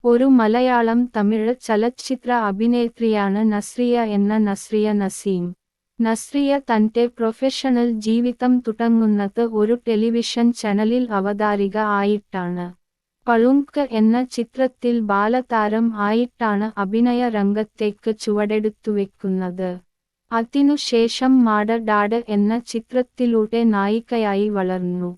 ഒരു മലയാളം തമിഴ് ചലച്ചിത്ര അഭിനേത്രിയാണ് നസ്രിയ എന്ന നസ്രിയ നസീം. നസ്രിയ തന്റെ പ്രൊഫഷണൽ ജീവിതം തുടങ്ങുന്നത് ഒരു ടെലിവിഷൻ ചാനലിൽ അവതാരിക ആയിട്ടാണ്. പളുങ്ക് എന്ന ചിത്രത്തിൽ ബാലതാരം ആയിട്ടാണ് അഭിനയ രംഗത്തേക്ക് ചുവടെടുത്തുവെക്കുന്നത്. അതിനുശേഷം മാട ഡാഡ് എന്ന ചിത്രത്തിലൂടെ നായികയായി വളർന്നു.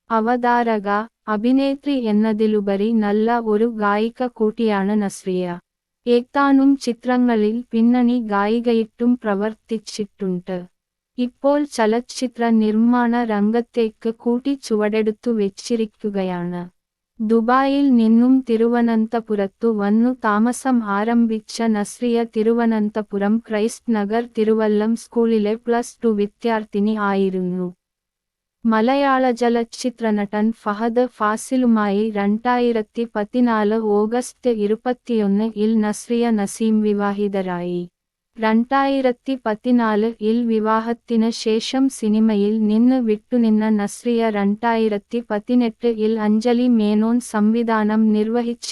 അവതാരക, അഭിനേത്രി എന്നതിലുപരി നല്ല ഒരു ഗായിക കൂടിയാണ് നസ്രിയ. ഏതാനും ചിത്രങ്ങളിൽ പിന്നണി ഗായികയായിട്ടും പ്രവർത്തിച്ചിട്ടുണ്ട്. ഇപ്പോൾ ചലച്ചിത്ര നിർമ്മാണ രംഗത്തേക്ക് കൂടി ചുവടെടുത്തു വെച്ചിരിക്കുകയാണ്. ദുബായിൽ നിന്നും തിരുവനന്തപുരത്തു വന്നു താമസം ആരംഭിച്ച നസ്രിയ തിരുവനന്തപുരം ക്രൈസ്റ്റ് നഗർ തിരുവല്ലം സ്കൂളിലെ +2 വിദ്യാർത്ഥിനി ആയിരുന്നു. മലയാള ചലച്ചിത്രനടൻ ഫഹദ് ഫാസിലുമായി 2014 ഓഗസ്റ്റ് 21-ൽ നസ്രിയ നസീം വിവാഹിതരായി. 2014-ൽ വിവാഹത്തിന് ശേഷം സിനിമയിൽ നിന്ന് വിട്ടുനിന്ന നസ്രിയ 2018-ൽ അഞ്ജലി മേനോൻ സംവിധാനം നിർവഹിച്ച